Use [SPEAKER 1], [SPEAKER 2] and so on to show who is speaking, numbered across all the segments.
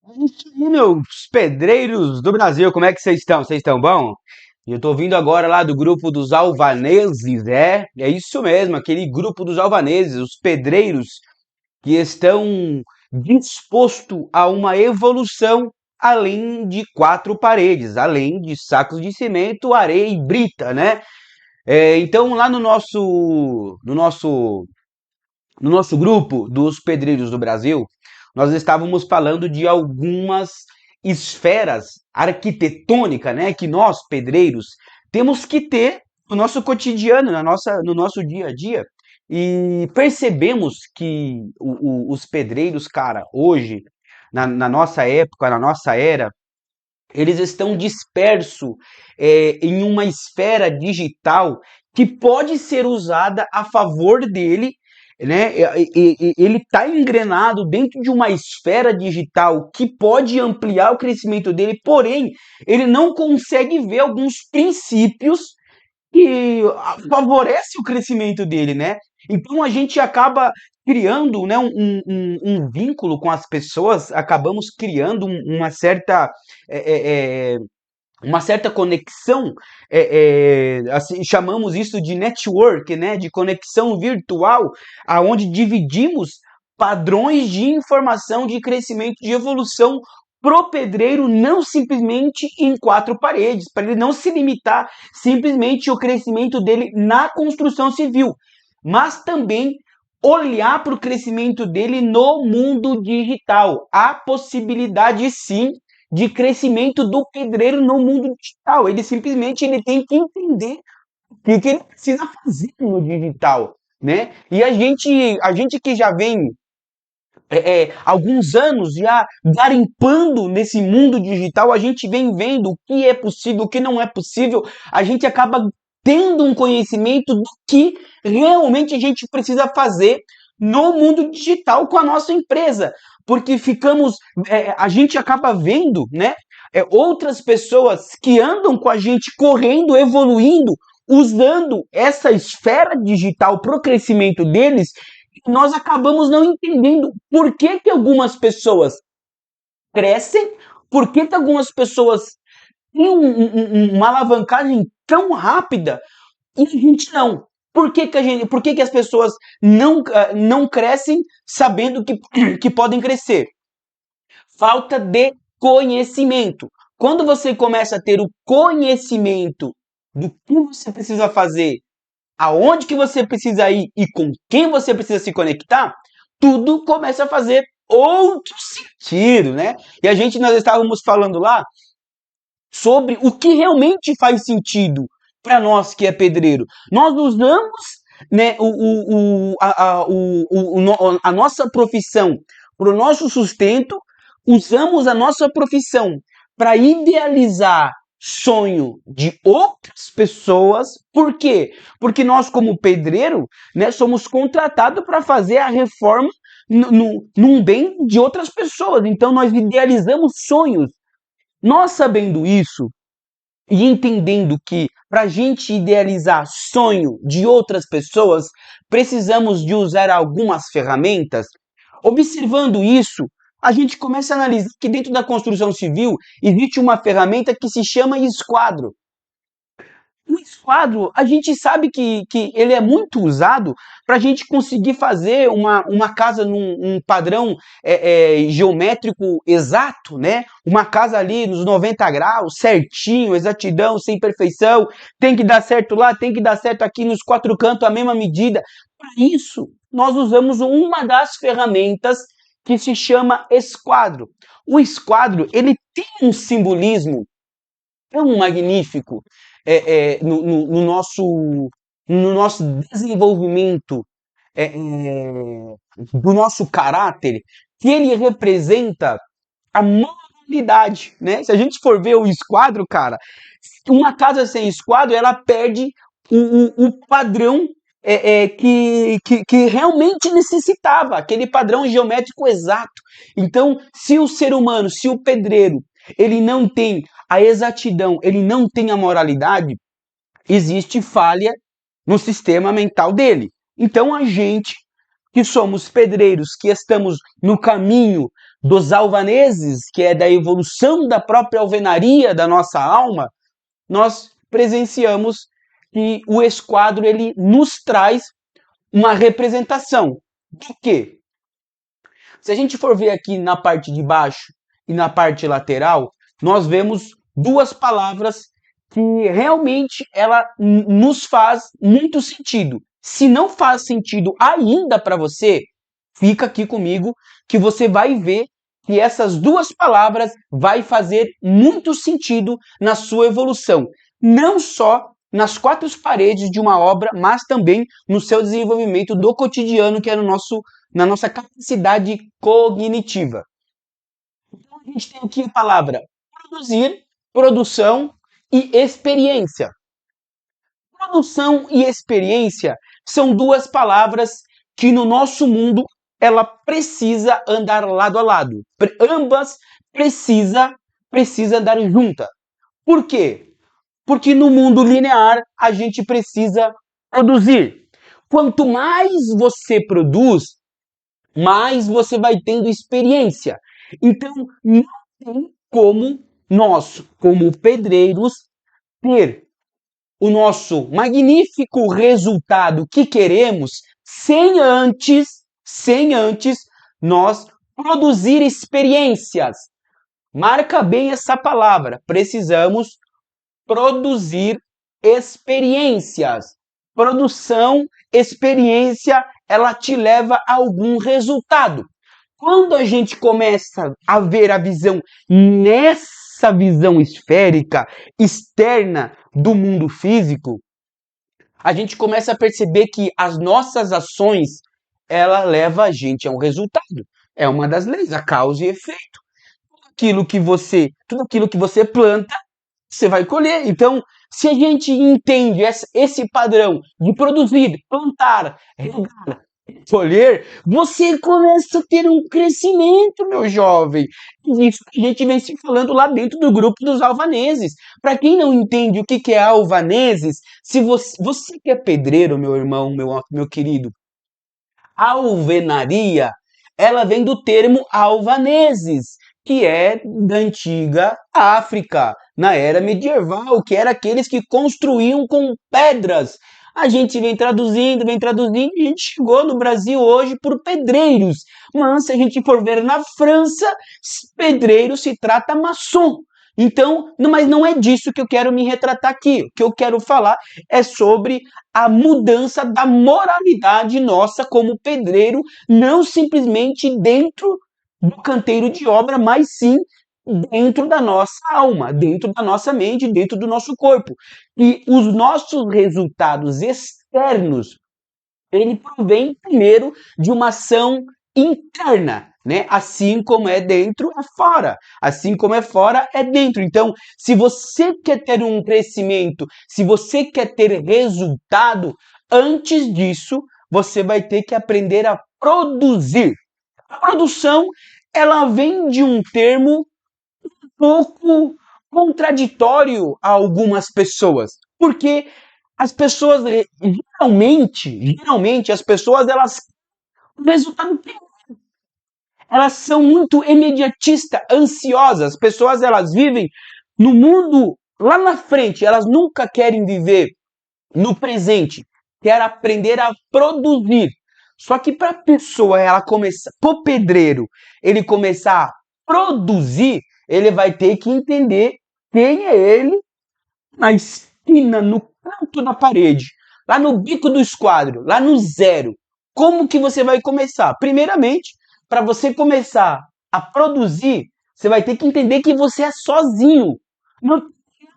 [SPEAKER 1] É isso aí, meus pedreiros do Brasil, como é que vocês estão? Vocês estão bom? Eu tô vindo agora lá do grupo dos alvaneses, é isso mesmo, aquele grupo dos alvaneses, os pedreiros que estão dispostos a uma evolução além de quatro paredes, além de sacos de cimento, areia e brita, né? Então lá no nosso grupo dos pedreiros do Brasil, nós estávamos falando de algumas esferas arquitetônicas, né, que nós, pedreiros, temos que ter no nosso cotidiano, no nosso dia a dia. E percebemos que os pedreiros, cara, hoje, na nossa época, na nossa era, eles estão dispersos em uma esfera digital que pode ser usada a favor dele, né? Ele está engrenado dentro de uma esfera digital que pode ampliar o crescimento dele, porém, ele não consegue ver alguns princípios que favorece o crescimento dele, né? Então a gente acaba criando, né, um vínculo com as pessoas, acabamos criando uma certa conexão, assim, chamamos isso de network, né, de conexão virtual, aonde dividimos padrões de informação, de crescimento, de evolução pro pedreiro, não simplesmente em quatro paredes, para ele não se limitar simplesmente ao crescimento dele na construção civil, mas também olhar para o crescimento dele no mundo digital. Há possibilidade sim de crescimento do pedreiro no mundo digital. Ele tem que entender o que ele precisa fazer no digital, né? E a gente que já vem alguns anos já garimpando nesse mundo digital, a gente vem vendo o que é possível, o que não é possível, a gente acaba tendo um conhecimento do que realmente a gente precisa fazer no mundo digital com a nossa empresa, porque a gente acaba vendo, né, outras pessoas que andam com a gente correndo, evoluindo, usando essa esfera digital para o crescimento deles, nós acabamos não entendendo por que que algumas pessoas crescem, por que que algumas pessoas têm uma alavancagem tão rápida e a gente não. Por que que as pessoas não crescem sabendo que podem crescer? Falta de conhecimento. Quando você começa a ter o conhecimento do que você precisa fazer, aonde que você precisa ir e com quem você precisa se conectar, tudo começa a fazer outro sentido, né? Nós estávamos falando lá sobre o que realmente faz sentido para nós que é pedreiro. Nós usamos, né, a nossa profissão para o nosso sustento, usamos a nossa profissão para idealizar sonho de outras pessoas. Por quê? Porque nós, como pedreiro, né, somos contratados para fazer a reforma num bem de outras pessoas. Então, nós idealizamos sonhos. Nós sabendo isso e entendendo que para a gente idealizar sonho de outras pessoas, precisamos de usar algumas ferramentas. Observando isso, a gente começa a analisar que dentro da construção civil existe uma ferramenta que se chama esquadro. O esquadro, a gente sabe que ele é muito usado para a gente conseguir fazer uma casa num padrão geométrico exato, né? Uma casa ali nos 90 graus, certinho, exatidão, sem perfeição. Tem que dar certo lá, tem que dar certo aqui nos quatro cantos, a mesma medida. Para isso, nós usamos uma das ferramentas que se chama esquadro. O esquadro, ele tem um simbolismo tão magnífico no nosso desenvolvimento, do nosso caráter, que ele representa a moralidade, né? Se a gente for ver o esquadro, cara, uma casa sem esquadro, ela perde o padrão que realmente necessitava, aquele padrão geométrico exato. Então, se o ser humano, se o pedreiro, ele não tem a exatidão, ele não tem a moralidade, existe falha no sistema mental dele. Então, a gente que somos pedreiros, que estamos no caminho dos alvaneses, que é da evolução da própria alvenaria da nossa alma, nós presenciamos que o esquadro ele nos traz uma representação do quê? Se a gente for ver aqui na parte de baixo e na parte lateral, nós vemos duas palavras que realmente ela nos faz muito sentido. Se não faz sentido ainda para você, fica aqui comigo que você vai ver que essas duas palavras vai fazer muito sentido na sua evolução, não só nas quatro paredes de uma obra, mas também no seu desenvolvimento do cotidiano, que é na nossa capacidade cognitiva. Então a gente tem aqui a palavra produzir, produção e experiência. Produção e experiência são duas palavras que no nosso mundo ela precisa andar lado a lado. Ambas precisa andar junta. Por quê? Porque no mundo linear a gente precisa produzir. Quanto mais você produz, mais você vai tendo experiência. Então, não tem como nós, como pedreiros, ter o nosso magnífico resultado que queremos sem antes nós produzir experiências. Marca bem essa palavra. Precisamos produzir experiências. Produção, experiência, ela te leva a algum resultado. Quando a gente começa a ver a visão nessa visão esférica, externa do mundo físico, a gente começa a perceber que as nossas ações, ela leva a gente a um resultado. É uma das leis, a causa e efeito. Tudo aquilo que você planta, você vai colher. Então, se a gente entende esse padrão de produzir, plantar, regar, colher, você começa a ter um crescimento, meu jovem. Isso que a gente vem se falando lá dentro do grupo dos alvaneses. Para quem não entende o que é alvaneses, se você que é pedreiro, meu irmão, meu querido, alvenaria, ela vem do termo alvaneses, que é da antiga África, na era medieval, que era aqueles que construíam com pedras. A gente vem traduzindo, e a gente chegou no Brasil hoje por pedreiros. Mas se a gente for ver na França, pedreiro se trata maçom. Então, mas não é disso que eu quero me retratar aqui. O que eu quero falar é sobre a mudança da moralidade nossa como pedreiro, não simplesmente dentro do canteiro de obra, mas sim dentro da nossa alma, dentro da nossa mente, dentro do nosso corpo. E os nossos resultados externos, ele provém primeiro de uma ação interna, né? Assim como é dentro, é fora. Assim como é fora, é dentro. Então, se você quer ter um crescimento, se você quer ter resultado, antes disso, você vai ter que aprender a produzir. A produção, ela vem de um termo um pouco contraditório a algumas pessoas, porque as pessoas geralmente as pessoas elas o resultado elas são muito imediatistas, ansiosas. As pessoas elas vivem no mundo lá na frente, elas nunca querem viver no presente, quer aprender a produzir. Só que para a pessoa ela começar, para o pedreiro, ele começar a produzir, ele vai ter que entender quem é ele na esquina, no canto da parede, lá no bico do esquadro, lá no zero. Como que você vai começar? Primeiramente, para você começar a produzir, você vai ter que entender que você é sozinho. Não tem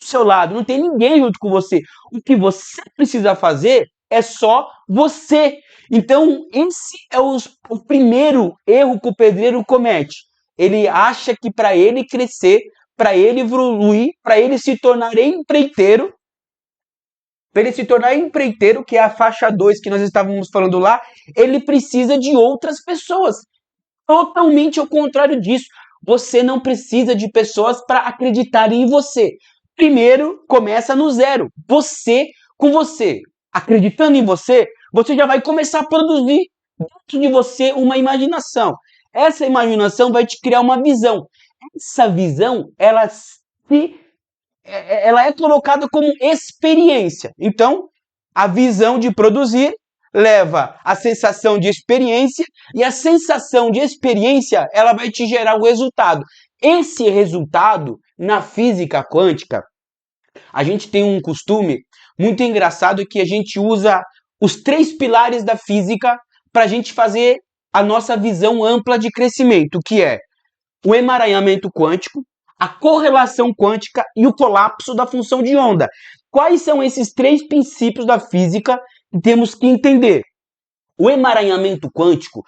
[SPEAKER 1] do seu lado, não tem ninguém junto com você. O que você precisa fazer é só você. Então, esse é o primeiro erro que o pedreiro comete. Ele acha que para ele crescer, para ele evoluir, para ele se tornar empreiteiro, que é a faixa 2 que nós estávamos falando lá, ele precisa de outras pessoas. Totalmente ao contrário disso. Você não precisa de pessoas para acreditarem em você. Primeiro, começa no zero. Você, com você, acreditando em você, você já vai começar a produzir dentro de você uma imaginação. Essa imaginação vai te criar uma visão. Essa visão, ela é colocada como experiência. Então, a visão de produzir leva à sensação de experiência e a sensação de experiência, ela vai te gerar um resultado. Esse resultado, na física quântica, a gente tem um costume muito engraçado que a gente usa os 3 pilares da física para a gente fazer a nossa visão ampla de crescimento, que é o emaranhamento quântico, a correlação quântica e o colapso da função de onda. Quais são esses 3 princípios da física que temos que entender? O emaranhamento quântico,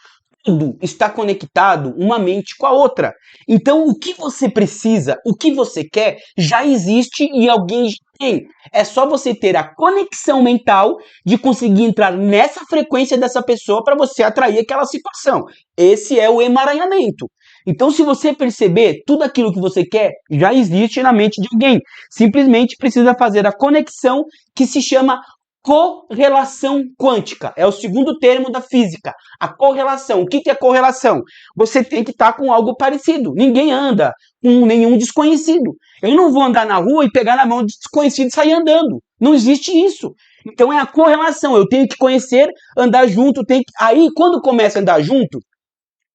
[SPEAKER 1] tudo está conectado uma mente com a outra. Então, o que você precisa, o que você quer, já existe e alguém já tem. É só você ter a conexão mental de conseguir entrar nessa frequência dessa pessoa para você atrair aquela situação. Esse é o emaranhamento. Então, se você perceber, tudo aquilo que você quer já existe na mente de alguém. Simplesmente precisa fazer a conexão que se chama correlação quântica. É o segundo termo da física. A correlação. O que é correlação? Você tem que estar com algo parecido. Ninguém anda com nenhum desconhecido. Eu não vou andar na rua e pegar na mão de desconhecido e sair andando. Não existe isso. Então é a correlação. Eu tenho que conhecer, andar junto. Aí, quando começa a andar junto,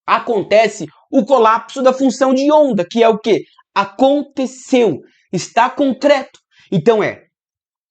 [SPEAKER 1] acontece o colapso da função de onda, que é o quê? Aconteceu. Está concreto. Então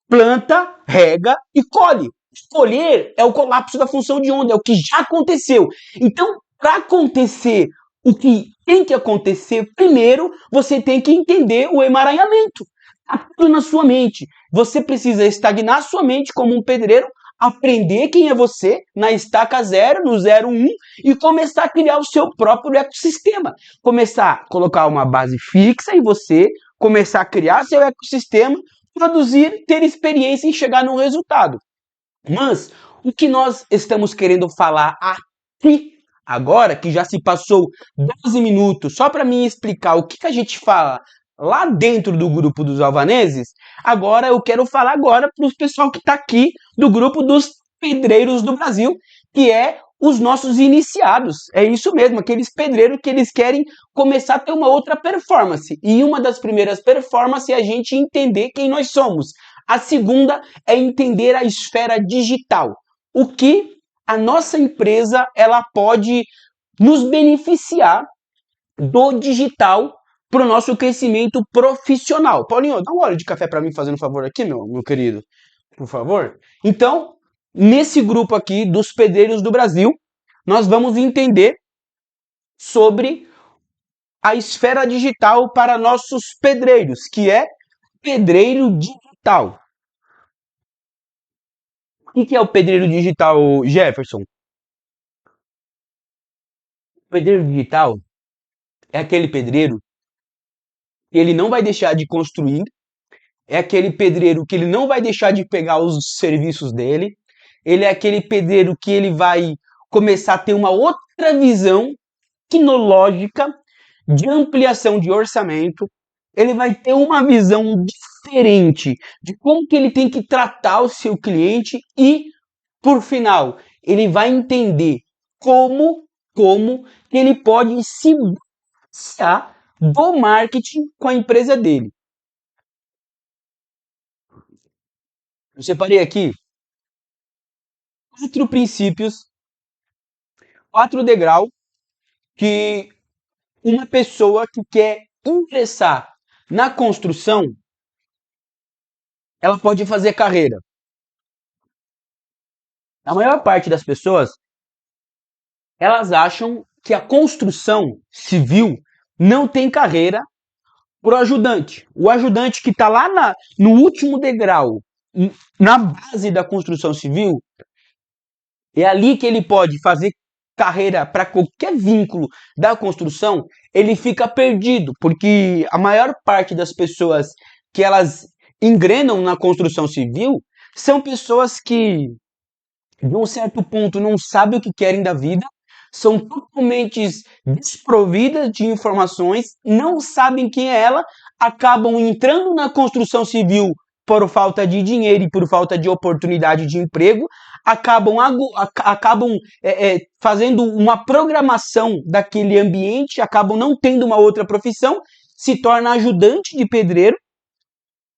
[SPEAKER 1] planta, rega e colhe. Escolher é o colapso da função de onda, é o que já aconteceu. Então, para acontecer o que tem que acontecer, primeiro você tem que entender o emaranhamento. Está tudo na sua mente. Você precisa estagnar sua mente como um pedreiro, aprender quem é você na estaca 0, no 0, 1 e começar a criar o seu próprio ecossistema. Começar a colocar uma base fixa em você, começar a criar seu ecossistema, produzir, ter experiência e chegar no resultado. Mas o que nós estamos querendo falar aqui agora, que já se passou 12 minutos, só para mim explicar o que a gente fala lá dentro do grupo dos alvaneses, agora eu quero falar agora para o pessoal que está aqui do grupo dos pedreiros do Brasil, que é os nossos iniciados. É isso mesmo, aqueles pedreiros que eles querem começar a ter uma outra performance. E uma das primeiras performances é a gente entender quem nós somos. A segunda é entender a esfera digital. O que a nossa empresa ela pode nos beneficiar do digital para o nosso crescimento profissional. Paulinho, dá um óleo de café para mim, fazendo um favor aqui, meu querido, por favor. Então, nesse grupo aqui dos pedreiros do Brasil, nós vamos entender sobre a esfera digital para nossos pedreiros, que é pedreiro digital. O que é o pedreiro digital, Jefferson? O pedreiro digital é aquele pedreiro que ele não vai deixar de construir, é aquele pedreiro que ele não vai deixar de pegar os serviços dele, ele é aquele pedreiro que ele vai começar a ter uma outra visão tecnológica de ampliação de orçamento, ele vai ter uma visão diferente de como que ele tem que tratar o seu cliente e, por final, ele vai entender como que ele pode se beneficiar do marketing com a empresa dele. Eu separei aqui 4 princípios, 4 degraus que uma pessoa que quer ingressar na construção, ela pode fazer carreira. A maior parte das pessoas, elas acham que a construção civil não tem carreira para o ajudante. O ajudante que está lá no último degrau, na base da construção civil, é ali que ele pode fazer carreira para qualquer vínculo da construção, ele fica perdido, porque a maior parte das pessoas que elas engrenam na construção civil são pessoas que, de um certo ponto, não sabem o que querem da vida, são totalmente desprovidas de informações, não sabem quem é ela, acabam entrando na construção civil por falta de dinheiro e por falta de oportunidade de emprego, acabam fazendo uma programação daquele ambiente, acabam não tendo uma outra profissão, se torna ajudante de pedreiro.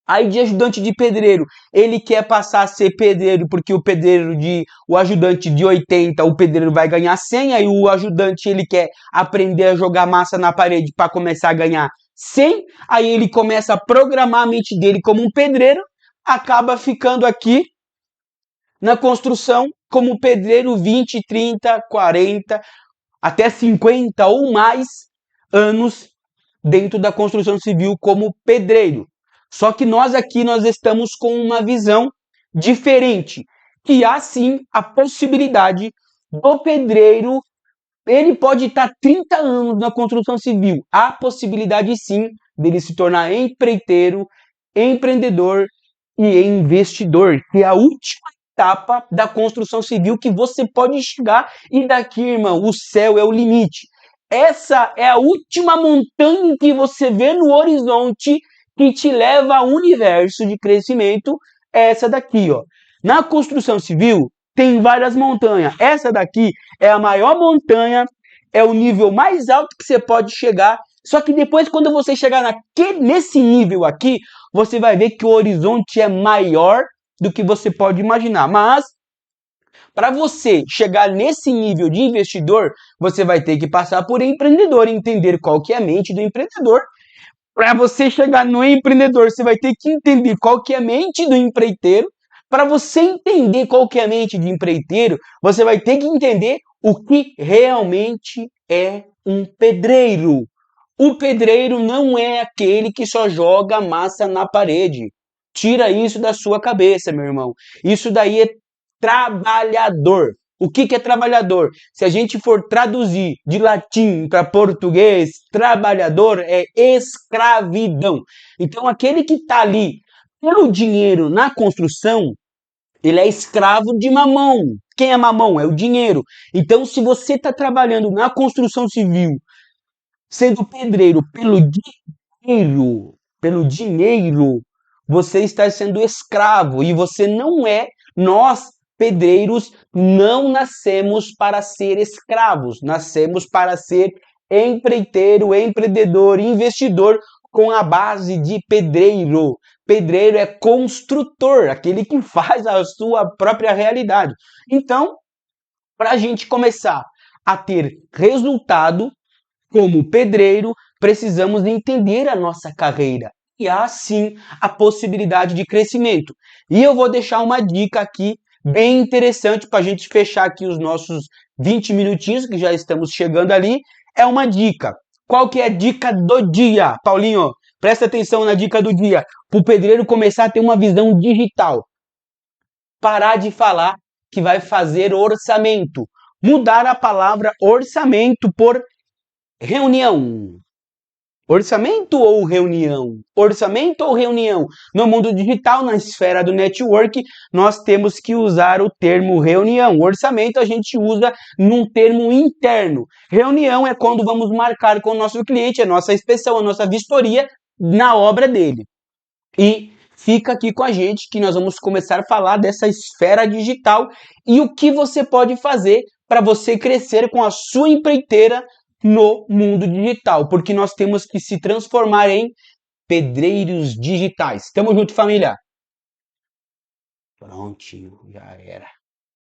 [SPEAKER 1] Aí de ajudante de pedreiro, ele quer passar a ser pedreiro porque o ajudante de 80, o pedreiro vai ganhar 100, aí o ajudante ele quer aprender a jogar massa na parede para começar a ganhar 100, aí ele começa a programar a mente dele como um pedreiro, acaba ficando aqui na construção como pedreiro 20, 30, 40, até 50 ou mais anos dentro da construção civil como pedreiro. Só que nós estamos com uma visão diferente, que há sim a possibilidade do pedreiro, ele pode estar 30 anos na construção civil, há possibilidade sim dele se tornar empreiteiro, empreendedor e investidor, que é a última etapa da construção civil que você pode chegar, e daqui, irmão, o céu é o limite. Essa é a última montanha que você vê no horizonte que te leva ao universo de crescimento, é essa daqui, ó. Na construção civil tem várias montanhas. Essa daqui é a maior montanha, é o nível mais alto que você pode chegar. Só que depois, quando você chegar nesse nível aqui, você vai ver que o horizonte é maior do que você pode imaginar. Mas para você chegar nesse nível de investidor, você vai ter que passar por empreendedor, entender qual que é a mente do empreendedor. Para você chegar no empreendedor, você vai ter que entender qual que é a mente do empreiteiro. Para você entender qual que é a mente do empreiteiro, você vai ter que entender o que realmente é um pedreiro. O pedreiro não é aquele que só joga massa na parede. Tira isso da sua cabeça, meu irmão. Isso daí é trabalhador. O que é trabalhador? Se a gente for traduzir de latim para português, trabalhador é escravidão. Então, aquele que está ali pelo dinheiro na construção, ele é escravo de mamão. Quem é mamão? É o dinheiro. Então, se você está trabalhando na construção civil, sendo pedreiro pelo dinheiro, você está sendo escravo e você não é. Nós, pedreiros, não nascemos para ser escravos, nascemos para ser empreiteiro, empreendedor, investidor com a base de pedreiro. Pedreiro é construtor, aquele que faz a sua própria realidade. Então, para a gente começar a ter resultado como pedreiro, precisamos entender a nossa carreira. E há sim a possibilidade de crescimento. E eu vou deixar uma dica aqui bem interessante para a gente fechar aqui os nossos 20 minutinhos, que já estamos chegando ali. É uma dica. Qual que é a dica do dia, Paulinho? Presta atenção na dica do dia. Para o pedreiro começar a ter uma visão digital. Parar de falar que vai fazer orçamento. Mudar a palavra orçamento por reunião. Orçamento ou reunião? Orçamento ou reunião? No mundo digital, na esfera do network, nós temos que usar o termo reunião. Orçamento a gente usa num termo interno. Reunião é quando vamos marcar com o nosso cliente a nossa inspeção, a nossa vistoria na obra dele. E fica aqui com a gente que nós vamos começar a falar dessa esfera digital e o que você pode fazer para você crescer com a sua empreiteira no mundo digital, porque nós temos que se transformar em pedreiros digitais. Tamo junto, família. Prontinho, já era.